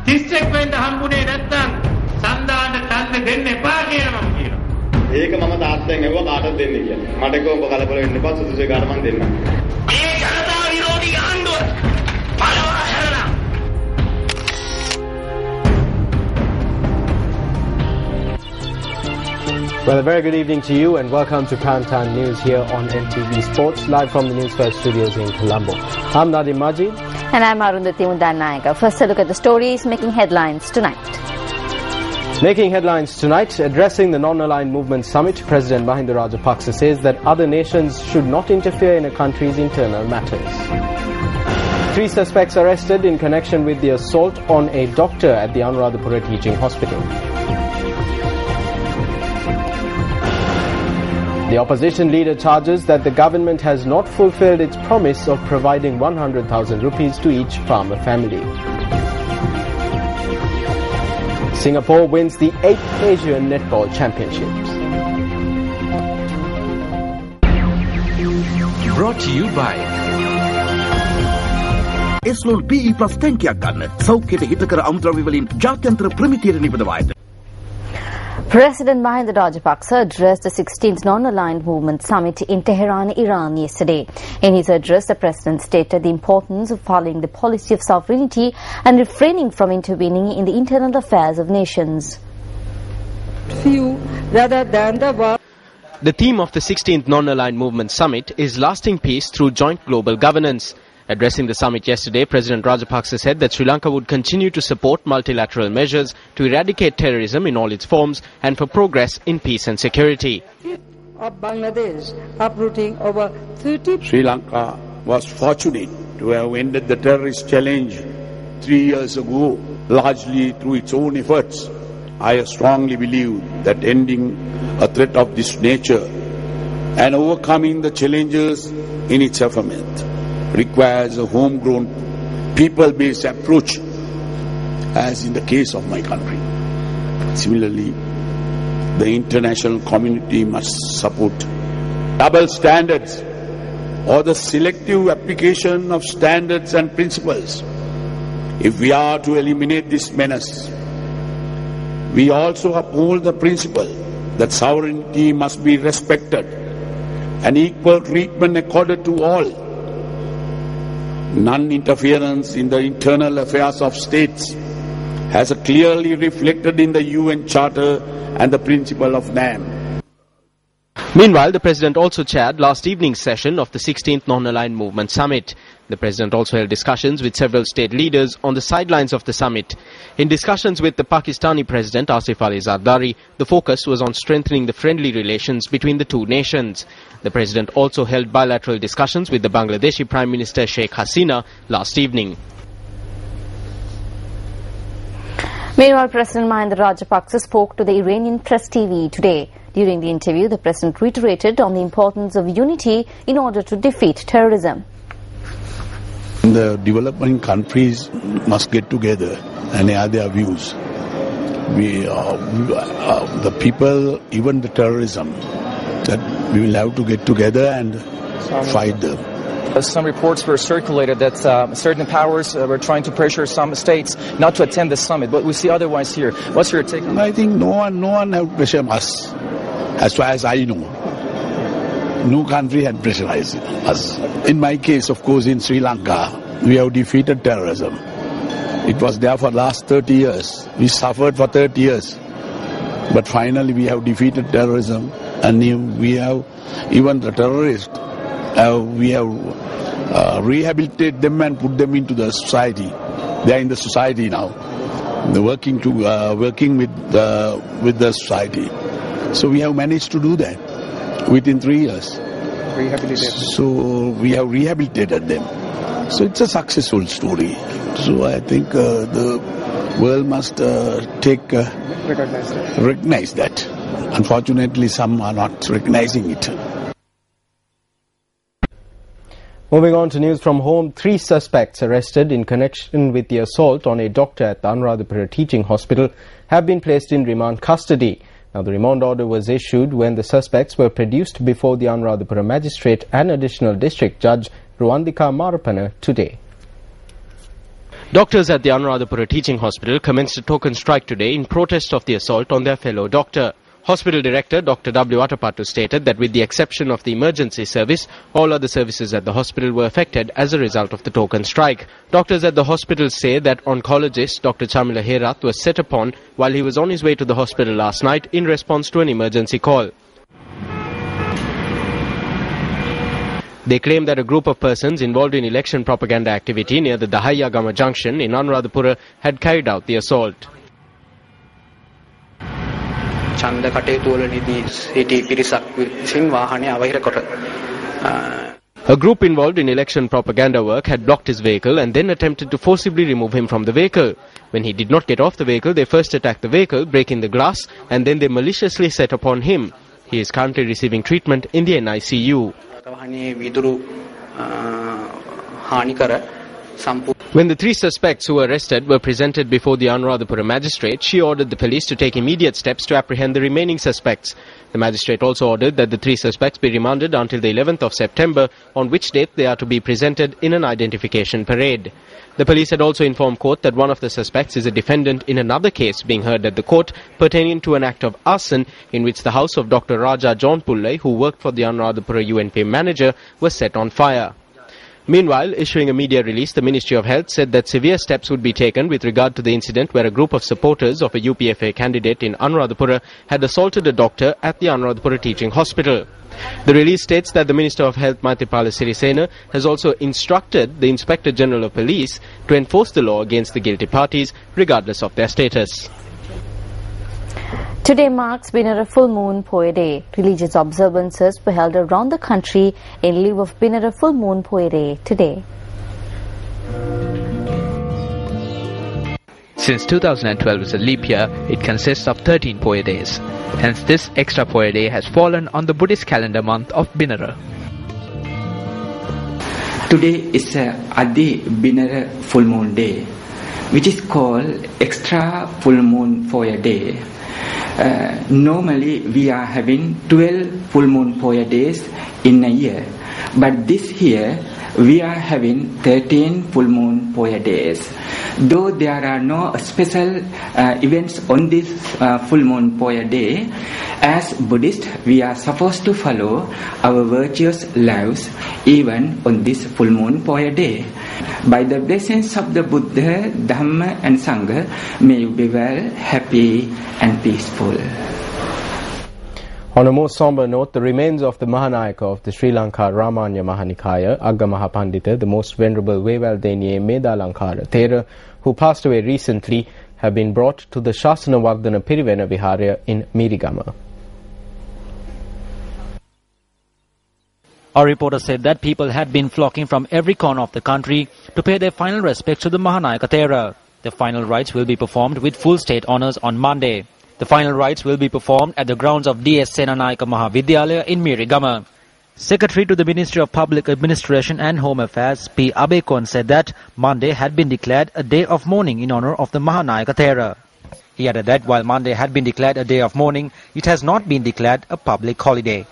30ක් වෙන්න හම්බුනේ නැත්නම් සන්දාන ඡන්ද දෙන්න එපා කියලා මම කියනවා. ඒක මම තාත්තෙන් ඇහුවා කාටද දෙන්නේ කියලා. මට කිව්වා ඔබ කලබල වෙන්න එපා සුදුසු එකට මම දෙන්නම්. මේ ජනතා විරෝධී ආණ්ඩුව පළවා හැරලා. Well, a very good evening to you and welcome to Primetime News here on MTV Sports, live from the News First studios in Colombo. I'm Nadim Majid. And I'm Arundhati Mundanayaka. First, a look at the stories making headlines tonight. Making headlines tonight, addressing the non-aligned movement summit, President Mahinda Rajapaksa says that other nations should not interfere in a country's internal matters. 3 suspects arrested in connection with the assault on a doctor at the Anuradhapura Teaching Hospital. The opposition leader charges that the government has not fulfilled its promise of providing 100,000 rupees to each farmer family. Singapore wins the 8th Asian Netball Championships. Brought to you by Eslol PE Plus tankiyak ganna සෞඛ්‍යයට හිතකර අමුද්‍රව්‍ය වලින් ජාත්‍යන්තර ප්‍රමිතියට නිපදවයි. President Mahinda Rajapaksa addressed the 16th Non-Aligned Movement Summit in Tehran, Iran yesterday. In his address, the President stated the importance of following the policy of sovereignty and refraining from intervening in the internal affairs of nations. The theme of the 16th Non-Aligned Movement Summit is lasting peace through joint global governance. Addressing the summit yesterday, President Rajapaksa said that Sri Lanka would continue to support multilateral measures to eradicate terrorism in all its forms and for progress in peace and security. Of Bangladesh, uprooting over 30... Sri Lanka was fortunate to have ended the terrorist challenge 3 years ago, largely through its own efforts. I strongly believe that ending a threat of this nature and overcoming the challenges in its aftermath requires a homegrown, people-based approach, as in the case of my country. Similarly, the international community must support double standards or the selective application of standards and principles. If we are to eliminate this menace, we also uphold the principle that sovereignty must be respected and equal treatment accorded to all. Non-interference in the internal affairs of states has clearly reflected in the UN Charter and the principle of NAM. Meanwhile, the President also chaired last evening's session of the 16th Non-Aligned Movement Summit. The President also held discussions with several state leaders on the sidelines of the summit. In discussions with the Pakistani President Asif Ali Zardari, the focus was on strengthening the friendly relations between the two nations. The President also held bilateral discussions with the Bangladeshi Prime Minister Sheikh Hasina last evening. Meanwhile, President Mahinda Rajapaksa spoke to the Iranian Press TV today. During the interview, the President reiterated on the importance of unity in order to defeat terrorism. The developing countries must get together and air their views. The people, even the terrorism, that we will have to get together and fight them. Some reports were circulated that certain powers were trying to pressure some states not to attend the summit, but we see otherwise here. What's your take on that? I think no one have pressured us, as far as I know. No country had pressurized us. In my case, of course, in Sri Lanka, we have defeated terrorism. It was there for the last 30 years. We suffered for 30 years. But finally we have defeated terrorism, and we have, even the terrorists, we have rehabilitated them and put them into the society. They are in the society now. They're working with the society. So we have managed to do that within 3 years. So we have rehabilitated them. So it's a successful story. So I think the world must recognize that. Unfortunately, some are not recognizing it. Moving on to news from home, 3 suspects arrested in connection with the assault on a doctor at the Anuradhapura Teaching Hospital have been placed in remand custody. Now, the remand order was issued when the suspects were produced before the Anuradhapura Magistrate and Additional District Judge Ruandika Marapana today. Doctors at the Anuradhapura Teaching Hospital commenced a token strike today in protest of the assault on their fellow doctor. Hospital Director Dr. W. Atapattu stated that with the exception of the emergency service, all other services at the hospital were affected as a result of the token strike. Doctors at the hospital say that oncologist Dr. Chamila Herath was set upon while he was on his way to the hospital last night in response to an emergency call. They claim that a group of persons involved in election propaganda activity near the Dahayagama junction in Anuradhapura had carried out the assault. A group involved in election propaganda work had blocked his vehicle and then attempted to forcibly remove him from the vehicle. When he did not get off the vehicle, they first attacked the vehicle, breaking the glass, and then they maliciously set upon him. He is currently receiving treatment in the NICU. When the three suspects who were arrested were presented before the Anuradhapura magistrate, she ordered the police to take immediate steps to apprehend the remaining suspects. The magistrate also ordered that the three suspects be remanded until the 11th of September, on which date they are to be presented in an identification parade. The police had also informed court that one of the suspects is a defendant in another case being heard at the court pertaining to an act of arson in which the house of Dr. Raja John Pullai, who worked for the Anuradhapura UNP manager, was set on fire. Meanwhile, issuing a media release, the Ministry of Health said that severe steps would be taken with regard to the incident where a group of supporters of a UPFA candidate in Anuradhapura had assaulted a doctor at the Anuradhapura Teaching Hospital. The release states that the Minister of Health, Maithripala Sirisena, has also instructed the Inspector General of Police to enforce the law against the guilty parties, regardless of their status. Today marks Binara Full Moon Poya Day. Religious observances were held around the country in lieu of Binara Full Moon Poya Day today. Since 2012 is a leap year, it consists of 13 Poya days. Hence, this extra Poya day has fallen on the Buddhist calendar month of Binara. Today is Adi Binara Full Moon Day, which is called Extra Full Moon Poya Day. Normally we are having 12 full moon Poya days in a year, but this year we are having 13 full moon Poya days. Though there are no special events on this full moon Poya day, as Buddhists we are supposed to follow our virtuous lives even on this full moon Poya day. By the blessings of the Buddha, Dhamma and Sangha, may you be well, happy and peaceful. On a more somber note, the remains of the Mahanayaka of the Sri Lanka Ramanya Mahanikaya, Agga Mahapandita, the most venerable Vevaldeniye Medalankara Thera, who passed away recently, have been brought to the Shasanavardhana Pirivena Viharya in Mirigama. Our reporter said that people had been flocking from every corner of the country to pay their final respects to the Mahanayaka Thera. The final rites will be performed with full state honours on Monday. The final rites will be performed at the grounds of D.S. Senanayaka Mahavidyalaya in Mirigama. Secretary to the Ministry of Public Administration and Home Affairs, P. Abekon, said that Monday had been declared a day of mourning in honour of the Mahanayaka Thera. He added that while Monday had been declared a day of mourning, it has not been declared a public holiday.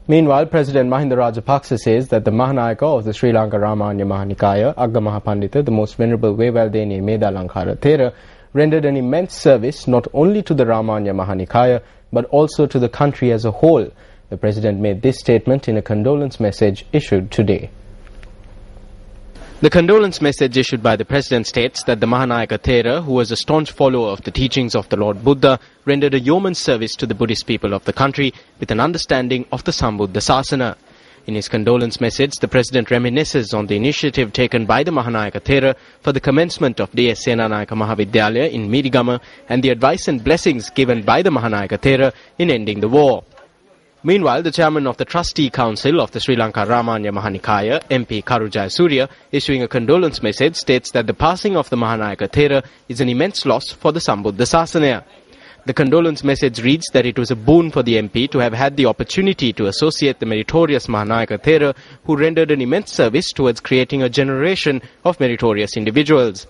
Meanwhile, President Mahinda Rajapaksa says that the Mahanayaka of the Sri Lanka Ramanya Mahanikaya, Agga Mahapandita, the most venerable Vevaldeniye Medalankara Thera, rendered an immense service not only to the Ramanya Mahanikaya but also to the country as a whole. The President made this statement in a condolence message issued today. The condolence message issued by the President states that the Mahanayaka Thera, who was a staunch follower of the teachings of the Lord Buddha, rendered a yeoman's service to the Buddhist people of the country with an understanding of the Sambuddha Sasana. In his condolence message, the President reminisces on the initiative taken by the Mahanayaka Thera for the commencement of D.S. Senanayaka Mahavidyalaya in Mirigama and the advice and blessings given by the Mahanayaka Thera in ending the war. Meanwhile, the chairman of the Trustee Council of the Sri Lanka Ramanya Mahanikaya, MP Karu Jayasuriya, issuing a condolence message, states that the passing of the Mahanayaka Thera is an immense loss for the Sambuddha Sasana. The condolence message reads that it was a boon for the MP to have had the opportunity to associate the meritorious Mahanayaka Thera, who rendered an immense service towards creating a generation of meritorious individuals.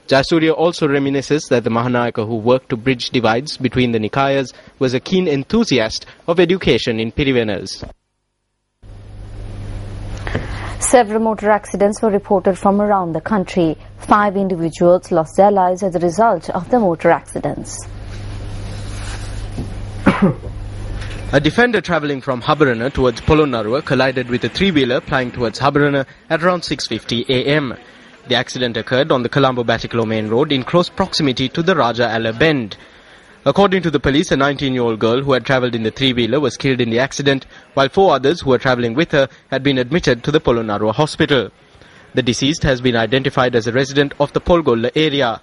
Jayasuriya also reminisces that the Mahanayaka who worked to bridge divides between the Nikayas was a keen enthusiast of education in Pirivenas. Several motor accidents were reported from around the country. 5 individuals lost their lives as a result of the motor accidents. A defender travelling from Habarana towards Polonnaruwa collided with a three-wheeler plying towards Habarana at around 6:50 a.m. The accident occurred on the Colombo-Batticaloa main road in close proximity to the Raja Alla bend. According to the police, a 19-year-old girl who had travelled in the three-wheeler was killed in the accident, while 4 others who were travelling with her had been admitted to the Polonnaruwa hospital. The deceased has been identified as a resident of the Polgolla area.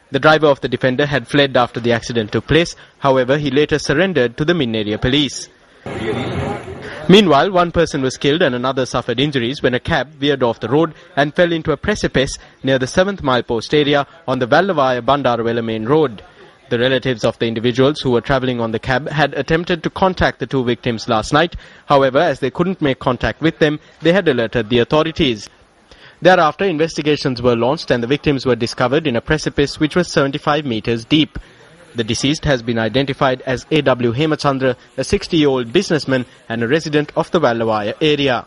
The driver of the defender had fled after the accident took place. However, he later surrendered to the Min area police. Meanwhile, one person was killed and another suffered injuries when a cab veered off the road and fell into a precipice near the 7th milepost area on the Vallavaya-Bandarawela main road. The relatives of the individuals who were travelling on the cab had attempted to contact the 2 victims last night. However, as they couldn't make contact with them, they had alerted the authorities. Thereafter, investigations were launched and the victims were discovered in a precipice which was 75 metres deep. The deceased has been identified as A.W. Hemachandra, a 60-year-old businessman and a resident of the Vallavaya area.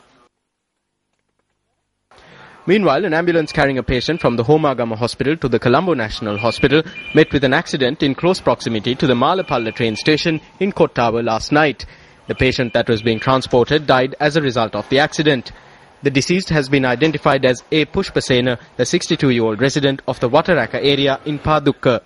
Meanwhile, an ambulance carrying a patient from the Homagama Hospital to the Colombo National Hospital met with an accident in close proximity to the Malapalla train station in Kottawa last night. The patient that was being transported died as a result of the accident. The deceased has been identified as A. Pushpasena, a 62-year-old resident of the Wataraka area in Padukka.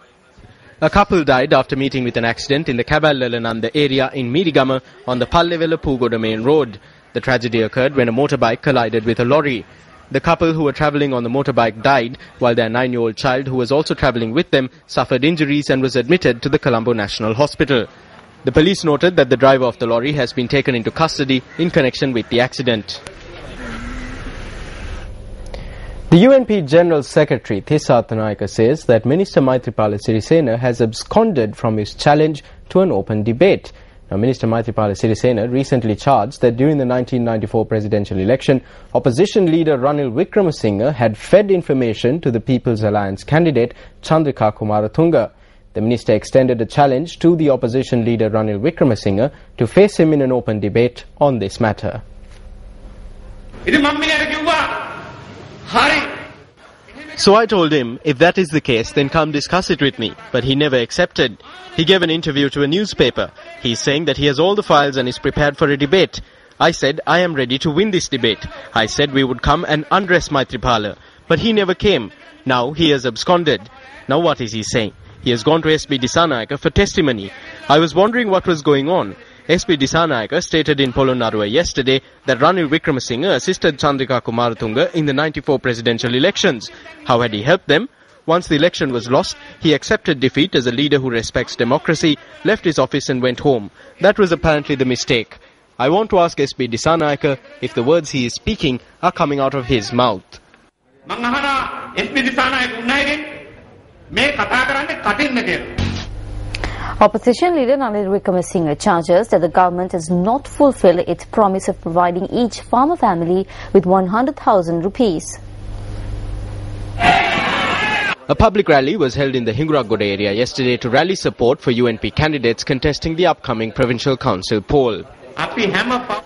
A couple died after meeting with an accident in the Kaballalananda area in Mirigama on the Pallevela Pugoda main road. The tragedy occurred when a motorbike collided with a lorry. The couple who were travelling on the motorbike died, while their 9-year-old child, who was also travelling with them, suffered injuries and was admitted to the Colombo National Hospital. The police noted that the driver of the lorry has been taken into custody in connection with the accident. The UNP General Secretary Thisatha Nayaka says that Minister Maithripala Sirisena has absconded from his challenge to an open debate. Now, Minister Maithripala Sirisena recently charged that during the 1994 presidential election, opposition leader Ranil Wickremesinghe had fed information to the People's Alliance candidate Chandrika Kumaratunga. The minister extended a challenge to the opposition leader Ranil Wickremesinghe to face him in an open debate on this matter. So I told him, if that is the case, then come discuss it with me. But he never accepted. He gave an interview to a newspaper. He is saying that he has all the files and is prepared for a debate. I said, I am ready to win this debate. I said we would come and undress Maithripala. But he never came. Now he has absconded. Now what is he saying? He has gone to SB Disanayaka for testimony. I was wondering what was going on. SB Disanayaka stated in Polonnaruwa yesterday that Ranil Wickremesinghe assisted Chandrika Kumaratunga in the 94 presidential elections. How had he helped them? Once the election was lost, he accepted defeat as a leader who respects democracy, left his office and went home. That was apparently the mistake. I want to ask SB Disanayaka if the words he is speaking are coming out of his mouth. Opposition leader Ranil Wickremesinghe charges that the government has not fulfilled its promise of providing each farmer family with 100,000 rupees. A public rally was held in the Hinguragoda area yesterday to rally support for UNP candidates contesting the upcoming provincial council poll.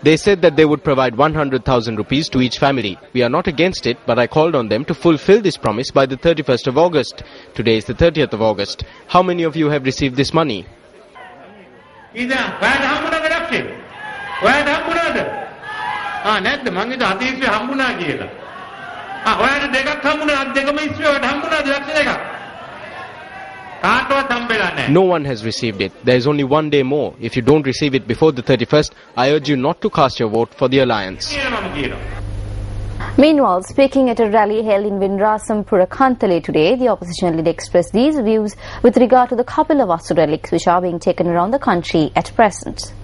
They said that they would provide 100,000 rupees to each family. We are not against it, but I called on them to fulfill this promise by the 31st of August. Today is the 30th of August. How many of you have received this money? No one has received it. There is only one day more. If you don't receive it before the 31st, I urge you not to cast your vote for the alliance. Meanwhile, speaking at a rally held in Vinrasampura Kantale today, the opposition leader expressed these views with regard to the Kapilavastu relics which are being taken around the country at present.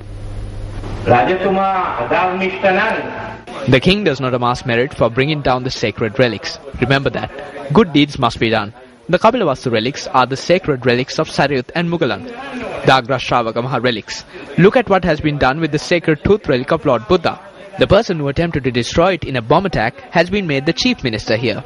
The king does not amass merit for bringing down the sacred relics. Remember that. Good deeds must be done. The Kapilavastu relics are the sacred relics of Sariyut and Mugalan, the Agra Shravaka Maha relics. Look at what has been done with the sacred tooth relic of Lord Buddha. The person who attempted to destroy it in a bomb attack has been made the chief minister here.